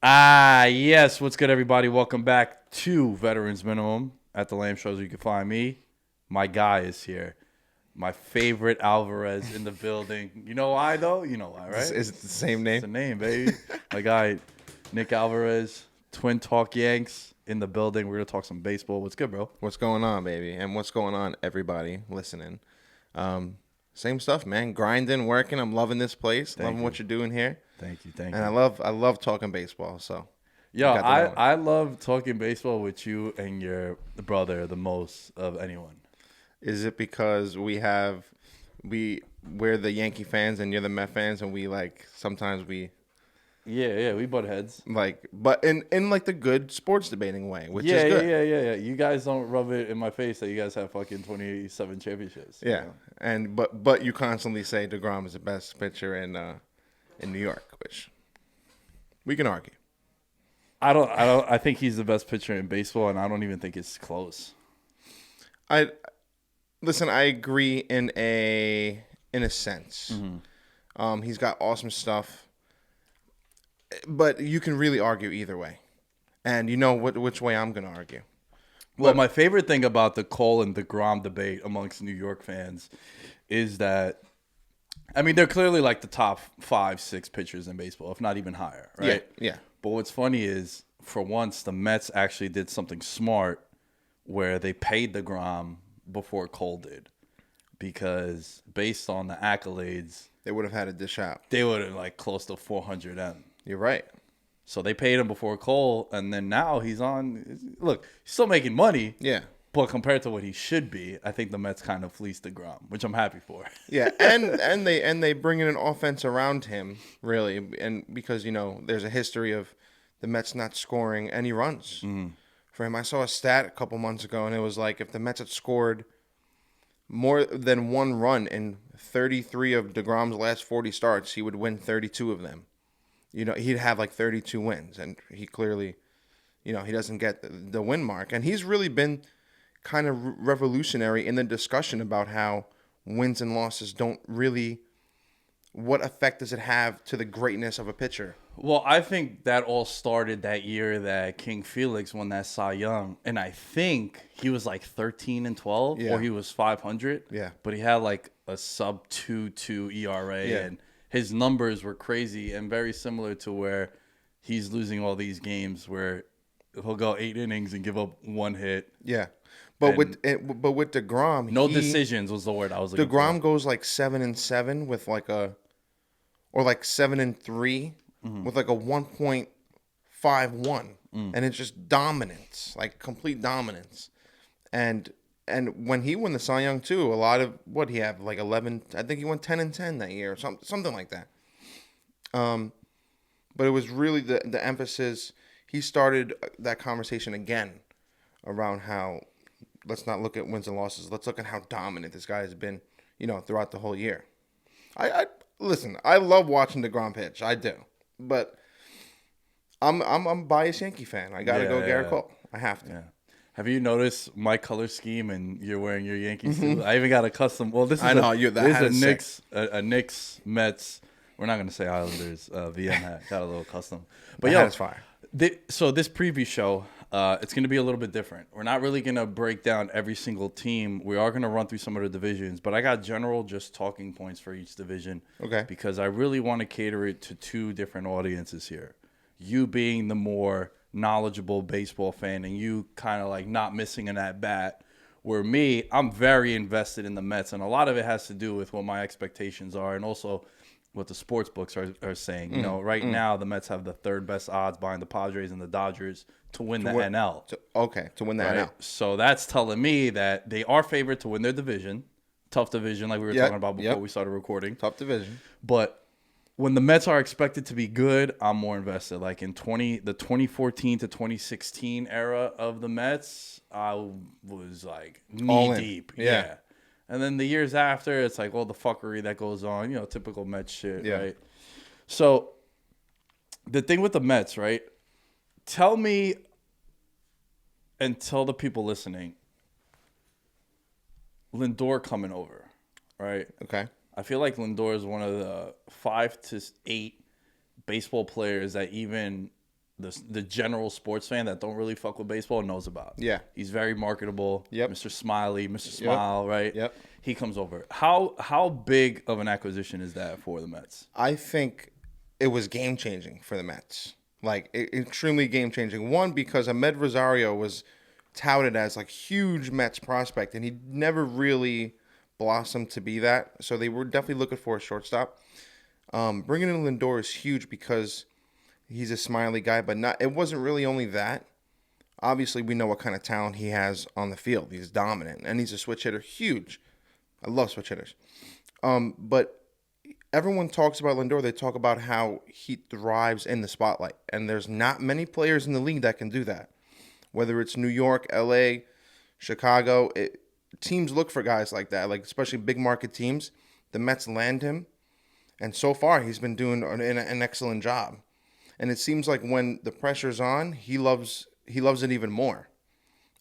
Yes. What's good, everybody? Welcome back to Veterans Minimum at the Lamb Shows. You can find me. My guy is here. My favorite Alvarez in the building. You know why, though? You know why, right? Is it the same It's name? the name, baby. My guy, Nick Alvarez, Twin Talk Yanks in the building. We're going to talk some baseball. What's good, bro? What's going on, baby? And what's going on, everybody listening? Same stuff, man. Grinding, working. I'm loving this place. Loving what you're doing here. Thank you. And I love talking baseball. So, Yo, I love talking baseball with you and your brother the most of anyone. Is it because we're the Yankee fans and you're the Met fans, and sometimes we we butt heads. But in like the good sports debating way, which is good. Yeah. You guys don't rub it in my face that you guys have fucking 27 championships. Yeah, you know? and but you constantly say DeGrom is the best pitcher in New York, which we can argue. I think he's the best pitcher in baseball, and I don't even think it's close. I agree in a sense. Mm-hmm. He's got awesome stuff, but you can really argue either way, and you know which way I'm going to argue. Well, my favorite thing about the Cole and DeGrom debate amongst New York fans is that, I mean, they're clearly like the top 5-6 pitchers in baseball, if not even higher, right? Yeah. But what's funny is, for once, the Mets actually did something smart where they paid DeGrom before Cole did, because based on the accolades, they would have had to dish out. They would have like close to 400 M. You're right. So they paid him before Cole, and then now he's on. Look, he's still making money. Yeah. But compared to what he should be, I think the Mets kind of fleeced DeGrom, which I'm happy for. Yeah, and they bring in an offense around him, really, and because there's a history of the Mets not scoring any runs for him. I saw a stat a couple months ago, and it was like if the Mets had scored more than one run in 33 of DeGrom's last 40 starts, he would win 32 of them. He'd have like 32 wins, and he clearly, he doesn't get the win mark, and he's really been kind of revolutionary in the discussion about how wins and losses don't really, what effect does it have to the greatness of a pitcher? Well, I think that all started that year that King Felix won that Cy Young, and I think he was like 13-12, or he was 500. Yeah, but he had like a sub 2.2 ERA, and his numbers were crazy and very similar to where he's losing all these games where he'll go 8 innings and give up 1 hit. Yeah. But with DeGrom, no decisions was the word I was looking for. DeGrom goes like 7-7 with like or like 7-3 with like a 1.51, and it's just dominance, like complete dominance. And when he won the Cy Young too, a lot of what he had like 11. I think he won 10-10 that year, or something like that. But it was really the emphasis. He started that conversation again around how, let's not look at wins and losses. Let's look at how dominant this guy has been, throughout the whole year. Listen, I love watching DeGrom pitch. I do. But I'm a biased Yankee fan. I got to go Garrett Cole. I have to. Yeah. Have you noticed my color scheme and you're wearing your Yankees suit? I even got a custom. Well, this is a Knicks, Mets. We're not going to say Islanders VM hat. Got a little custom. But that's fire. So this preview show, it's going to be a little bit different. We're not really going to break down every single team. We are going to run through some of the divisions, but I got general just talking points for each division. Okay. Because I really want to cater it to 2 different audiences here. You being the more knowledgeable baseball fan, and you kind of like not missing an at-bat, where me, I'm very invested in the Mets, and a lot of it has to do with what my expectations are and also what the sports books are saying. Right now the Mets have the 3rd best odds behind the Padres and the Dodgers to win the NL. To win the NL. So that's telling me that they are favored to win their division. Tough division, like we were talking about before we started recording. Tough division. But when the Mets are expected to be good, I'm more invested. Like in the 2014 to 2016 era of the Mets, I was like knee deep. Yeah. And then the years after, it's like all the fuckery that goes on, typical Mets shit, right? So the thing with the Mets, right? Tell me and tell the people listening, Lindor coming over, right? Okay. I feel like Lindor is one of the 5 to 8 baseball players that even the general sports fan that don't really fuck with baseball knows about. Yeah. He's very marketable. Yep. Mr. Smiley, Mr. Smile, right? Yep. He comes over. How big of an acquisition is that for the Mets? I think it was game-changing for the Mets. Like, extremely game-changing. One, because Ahmed Rosario was touted as, like, huge Mets prospect, and he never really blossomed to be that. So they were definitely looking for a shortstop. Bringing in Lindor is huge because he's a smiley guy, but it wasn't really only that. Obviously, we know what kind of talent he has on the field. He's dominant, and he's a switch hitter. Huge. I love switch hitters. But everyone talks about Lindor. They talk about how he thrives in the spotlight, and there's not many players in the league that can do that. Whether it's New York, L.A., Chicago, teams look for guys like that, like especially big market teams. The Mets land him, and so far he's been doing an excellent job. And it seems like when the pressure's on, he loves it even more.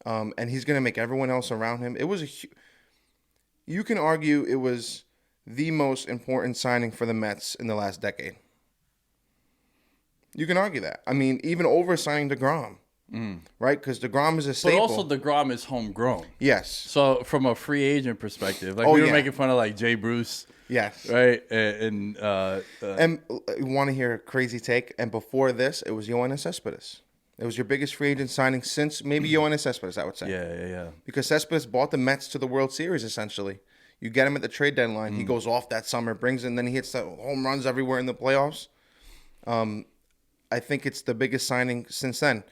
And he's going to make everyone else around him. It was you can argue it was the most important signing for the Mets in the last decade. You can argue that. I mean, even over signing DeGrom, right? Because DeGrom is a staple. But also DeGrom is homegrown. Yes. So from a free agent perspective, like we were making fun of like Jay Bruce. Yes. Right. And you want to hear a crazy take? And before this, it was Yoenis Cespedes. It was your biggest free agent signing since maybe Yoenis Cespedes, I would say. Yeah. Because Cespedes bought the Mets to the World Series, essentially. You get him at the trade deadline. He goes off that summer, brings in, then he hits the home runs everywhere in the playoffs. I think it's the biggest signing since then.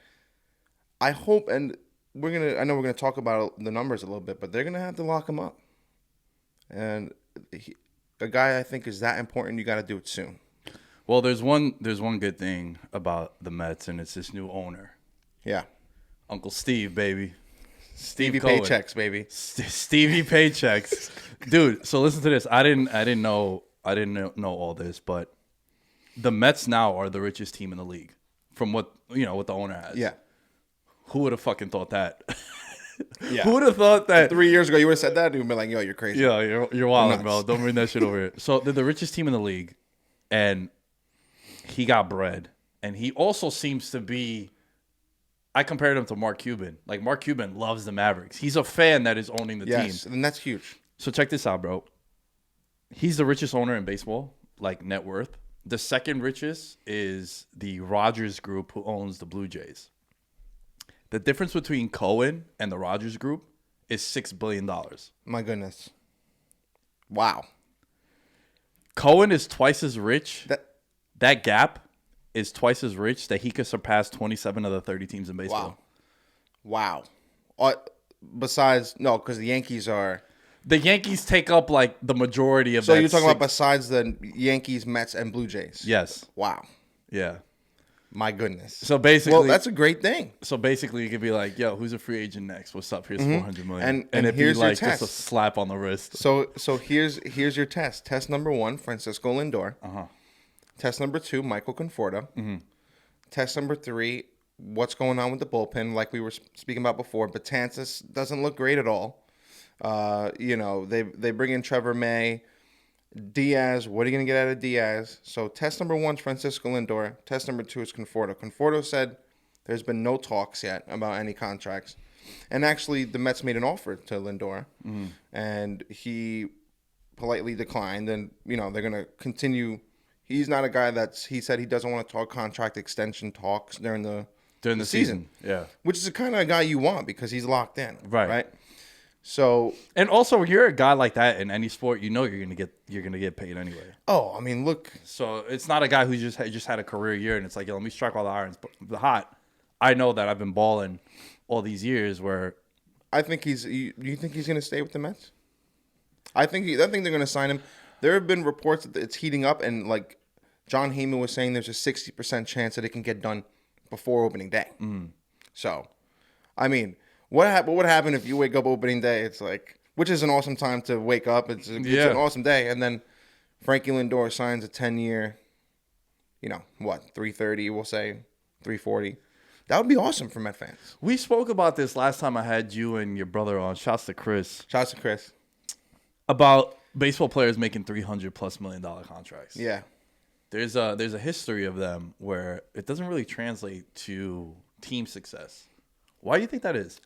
I hope, and I know we're gonna talk about the numbers a little bit, but they're gonna have to lock him up. And a guy I think is that important. You got to do it soon. Well, there's one good thing about the Mets, and it's this new owner. Yeah, Uncle Steve, baby. Stevie Paychecks, baby. Stevie Paychecks, dude. So listen to this. I didn't know all this, but the Mets now are the richest team in the league, from what the owner has. Yeah. Who would have fucking thought that? Yeah. Who would have thought that 3 years ago you would have said that? You'd be like, yo, you're crazy. Yeah, you're wild, bro. Don't bring that shit over here. So they're the richest team in the league, and he got bread, and he also seems to be. I compared him to Mark Cuban. Like Mark Cuban loves the Mavericks. He's a fan that is owning the team. Yes, and that's huge. So check this out, bro. He's the richest owner in baseball, like net worth. The second richest is the Rogers Group, who owns the Blue Jays. The difference between Cohen and the Rogers Group is $6 billion. My goodness. Wow. Cohen is twice as rich. That gap is twice as rich that he could surpass 27 of the 30 teams in baseball. Wow. Besides, no, because the Yankees are... The Yankees take up like the majority of that. So you're talking about besides the Yankees, Mets, and Blue Jays? Yes. Wow. Yeah. My goodness. So basically, well, that's a great thing. So basically, you could be like, "Yo, who's a free agent next? What's up? Here's $400 million." And it'd here's be like your test. just a slap on the wrist. So here's your test. Test number 1, Francisco Lindor. Test number 2, Michael Conforto. Test number 3, what's going on with the bullpen? Like we were speaking about before, Betances doesn't look great at all. They bring in Trevor May. Diaz, what are you going to get out of Diaz? So test number 1 is Francisco Lindor. Test number 2 is Conforto. Conforto said there's been no talks yet about any contracts. And actually, the Mets made an offer to Lindor, and he politely declined. And, they're going to continue. He's not a guy he said he doesn't want to talk contract extension talks during the season. Yeah. Which is the kind of guy you want because he's locked in. Right? So, and also when you're a guy like that in any sport, you're gonna get paid anyway. Oh, I mean, look. So it's not a guy who just had a career year and it's like, yo, let me strike while the iron's hot. I know that I've been balling all these years. Where I think do you think he's gonna stay with the Mets? I think they're gonna sign him. There have been reports that it's heating up, and like John Heyman was saying, there's a 60% chance that it can get done before opening day. So, I mean. What would happen if you wake up opening day? It's like, which is an awesome time to wake up. It's an awesome day. And then Frankie Lindor signs a 10-year, $330, we'll say, $340. That would be awesome for Met fans. We spoke about this last time I had you and your brother on. Shouts to Chris. About baseball players making $300+ million contracts. Yeah. there's a history of them where it doesn't really translate to team success. Why do you think that is?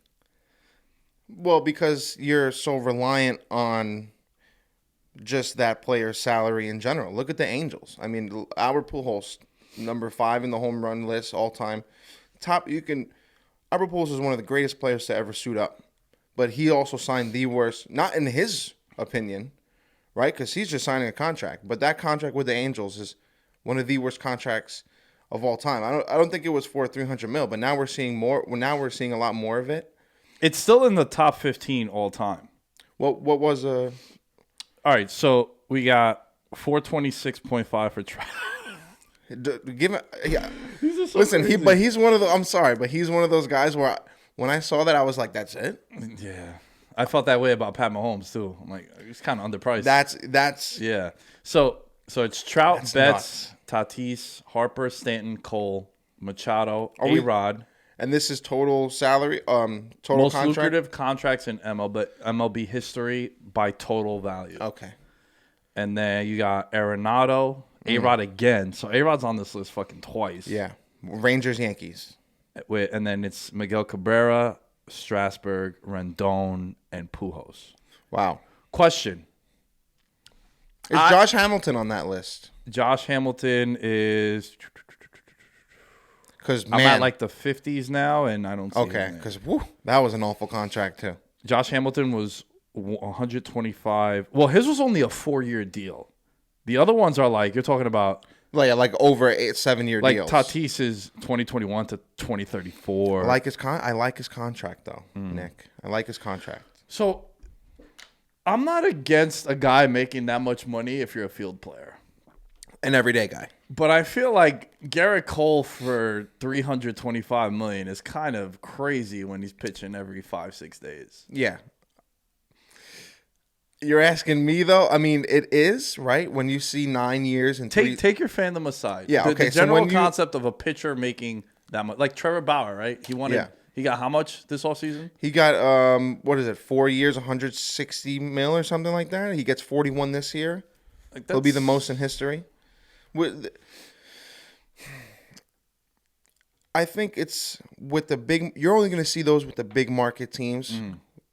Well, because you're so reliant on just that player's salary in general. Look at the Angels. I mean, Albert Pujols, number 5 in the home run list all time. Albert Pujols is one of the greatest players to ever suit up, but he also signed the worst, not in his opinion, right? Because he's just signing a contract, but that contract with the Angels is one of the worst contracts of all time. I don't think it was for $300 million, but now we're seeing more. Now we're seeing a lot more of it. It's still in the top 15 all time. What was All right, so we got 426.5 for Trout. Give it, yeah. So listen, crazy. he's one of the. I'm sorry, but he's one of those guys where when I saw that, I was like, "That's it." Yeah, I felt that way about Pat Mahomes too. I'm like, he's kind of underpriced. That's yeah. So it's Trout, That's Betts, Tatis, Harper, Stanton, Cole, Machado, A-Rod. And this is total salary, total Most contract? lucrative contracts in MLB history by total value. Okay. And then you got Arenado, A-Rod again. So A-Rod's on this list fucking twice. Yeah. Rangers, Yankees. And then it's Miguel Cabrera, Strasburg, Rendon, and Pujols. Wow. Question. Is Josh Hamilton on that list? Josh Hamilton is... Because I'm at like the 50s now, and I don't see okay, because that was an awful contract too. Josh Hamilton was 125. Well, his was only a 4-year deal. The other ones are like, you're talking about... Like over 7-year deals. Like Tatis is 2021 to 2034. I like his contract, though, Nick. I like his contract. So, I'm not against a guy making that much money if you're a field player. An everyday guy. But I feel like Garrett Cole for $325 million is kind of crazy when he's pitching every 5-6 days. Yeah. You're asking me, though? I mean, it is, right? When you see 9 years and take your fandom aside. Yeah, okay. The general concept of a pitcher making that much. Like Trevor Bauer, right? He got how much this offseason? He got, 4 years, 160 mil or something like that. He gets 41 this year. He'll be the most in history. I think it's with the big. You're only going to see those with the big market teams,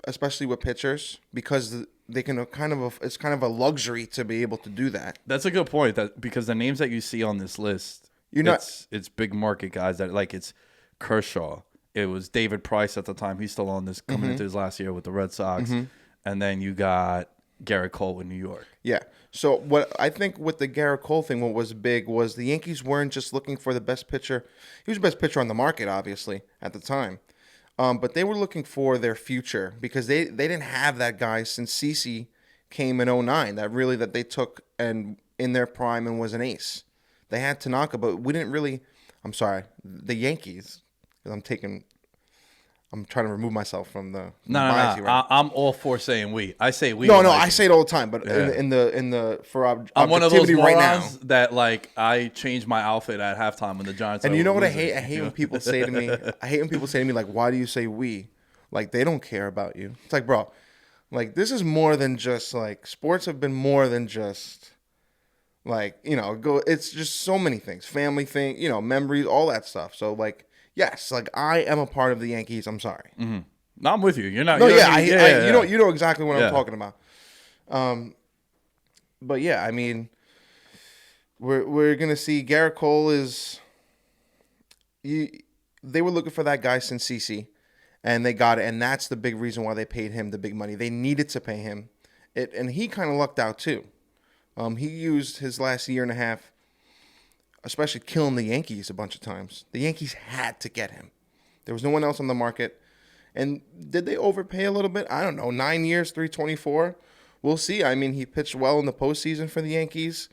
especially with pitchers, because they can it's kind of a luxury to be able to do that. That's a good point. Because the names that you see on this list, it's big market guys that like it's Kershaw. It was David Price at the time. He's still on this coming into his last year with the Red Sox, and then you got Garrett Cole in New York. Yeah. So what I think with the Garrett Cole thing, what was big was the Yankees weren't just looking for the best pitcher. He was the best pitcher on the market, obviously, at the time. But they were looking for their future because they didn't have that guy since CeCe came in 2009 that they took and in their prime and was an ace. They had Tanaka, but we didn't really. I'm sorry, the Yankees. Because I'm trying to remove myself from the No. I'm all for saying we. I say we. No, I say it all the time. But in the for I'm one of those morons right now that like I change my outfit at halftime when the Giants. And are you know what I losing. hate? I hate when people say to me. I hate when people say to me like, "Why do you say we?" Like they don't care about you. It's like, bro, like this is more than just like sports have been more than just like It's just so many things, family thing, memories, all that stuff. So like. Yes, like I am a part of the Yankees. I'm sorry. Mm-hmm. No, I'm with you. You're not. No, yeah, you know exactly what I'm talking about. But yeah, I mean, we're gonna see Garrett Cole is. They were looking for that guy since CeCe, and they got it, and that's the big reason why they paid him the big money. They needed to pay him, and he kind of lucked out too. He used his last year and a half. Especially killing the Yankees a bunch of times. The Yankees had to get him. There was no one else on the market. And did they overpay a little bit? I don't know. 9 years, 324. We'll see. I mean, he pitched well in the postseason for the Yankees.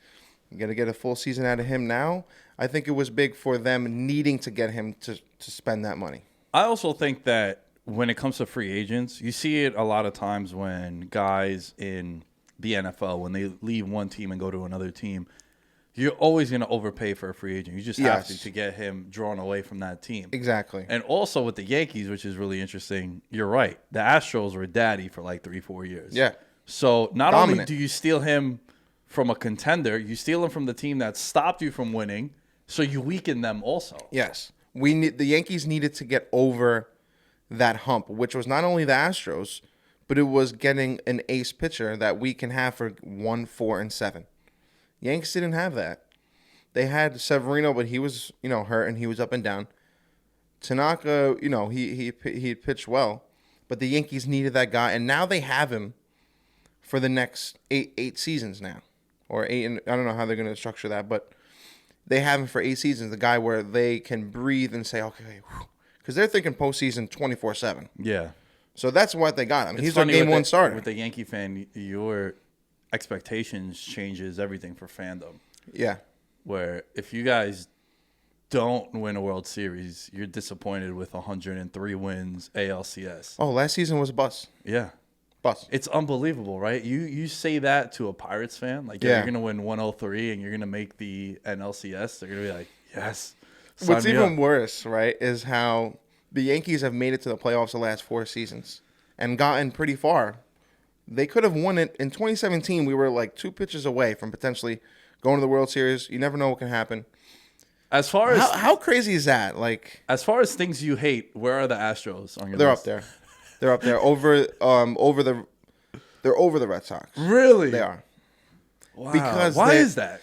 You got to get a full season out of him now. I think it was big for them needing to get him to spend that money. I also think that when it comes to free agents, you see it a lot of times when guys in the NFL, when they leave one team and go to another team, you're always going to overpay for a free agent. You just have to get him drawn away from that team. Exactly. And also with the Yankees, which is really interesting, you're right. The Astros were daddy for like 3-4 years. Yeah. So not only do you steal him from a contender. You steal them from the team that stopped you from winning, so you weaken them also. Yes. The Yankees needed to get over that hump, which was not only the Astros, but it was getting an ace pitcher that we can have for 1, 4, and 7. Yankees didn't have that. They had Severino, but he was, hurt and he was up and down. Tanaka, he pitched well, but the Yankees needed that guy, and now they have him for the next eight seasons now, or 8. And I don't know how they're going to structure that, but they have him for 8 seasons. The guy where they can breathe and say, okay, because they're thinking postseason 24/7. Yeah. So that's what they got him. It's He's their game one starter. With the Yankee fan, your expectations changes everything for fandom. Yeah. Where if you guys don't win a World Series, you're disappointed with 103 wins ALCS. Oh, last season was a bust. Yeah. Bust. It's unbelievable, right? You say that to a Pirates fan, like, you're going to win 103 and you're going to make the NLCS. They're going to be like, yes. What's even worse, right, is how the Yankees have made it to the playoffs the last 4 seasons and gotten pretty far. They could have won it. In 2017, we were like 2 pitches away from potentially going to the World Series. You never know what can happen. As far as how crazy is that? Like, as far as things you hate, where are the Astros on your they're list? up there. They're up there they're over the Red Sox. Really? They are. Wow. Because why is that?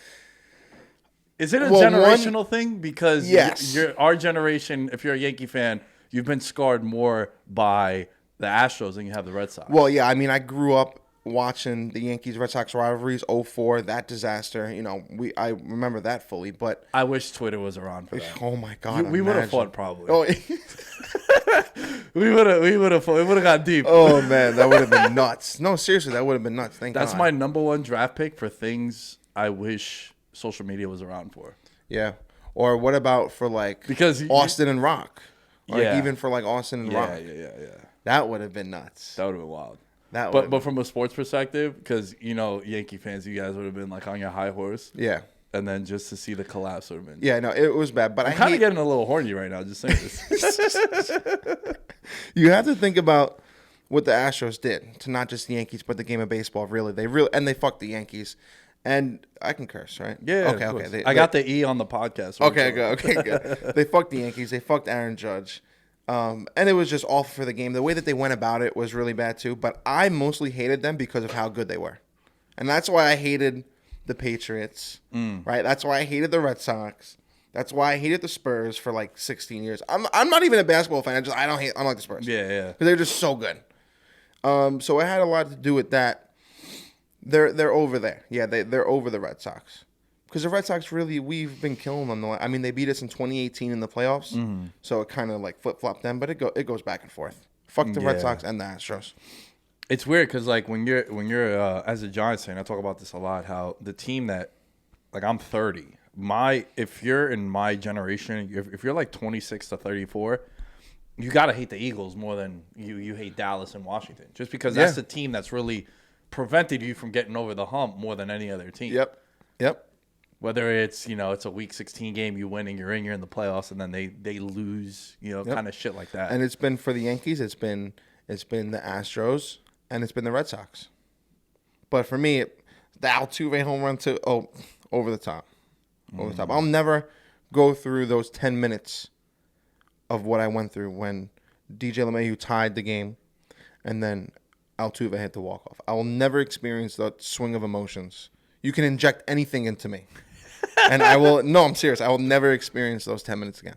Is it a generational thing? Because yes. Our generation, if you're a Yankee fan, you've been scarred more by the Astros than you have the Red Sox. Well, yeah. I mean, I grew up watching the Yankees-Red Sox rivalries, 2004, that disaster. I remember that fully. But I wish Twitter was around for that. Oh my God, we would have fought probably. Oh, we would have fought. It would have got deep. Oh man, that would have been nuts. No, seriously, that would have been nuts. Thank God. That's my number 1 draft pick for things I wish social media was around for. Yeah. Or what about for because Austin and Rock? Yeah. Even for Austin and Rock. Yeah. That would have been nuts. That would have been wild. But from a sports perspective, because Yankee fans, you guys would have been on your high horse. Yeah. And then just to see the collapse would have been. Yeah, no, it was bad. But I'm kind of getting a little horny right now just saying this. You have to think about what the Astros did to not just the Yankees, but the game of baseball. Really, they fucked the Yankees. And I can curse, right? Yeah. Okay. I got the E on the podcast. Okay, good. They fucked the Yankees. They fucked Aaron Judge. And it was just awful for the game. The way that they went about it was really bad too. But I mostly hated them because of how good they were. And that's why I hated the Patriots, right? That's why I hated the Red Sox. That's why I hated the Spurs for 16 years. I'm not even a basketball fan. I don't like the Spurs. Yeah. Because they're just so good. So it had a lot to do with that. They're over there. Yeah, they're over the Red Sox. Because the Red Sox we've been killing them. I mean, they beat us in 2018 in the playoffs. Mm-hmm. So it kind of flip-flopped them. But it goes back and forth. Fuck the Red Sox and the Astros. It's weird because when you're as a Giants fan, I talk about this a lot. How the team that I'm 30. If you're in my generation, if you're 26 to 34, you gotta hate the Eagles more than you hate Dallas and Washington. Just because that's the team that's really prevented you from getting over the hump more than any other team. Yep. Whether it's it's a Week 16 game, you win and you're in the playoffs, and then they lose, kind of shit like that. And it's been for the Yankees. It's been the Astros. And it's been the Red Sox. But for me, the Altuve home run over the top. Over the top. I'll never go through those 10 minutes of what I went through when DJ LeMahieu tied the game and then Altuve had to walk off. I will never experience that swing of emotions. You can inject anything into me. And I'm serious. I will never experience those 10 minutes again.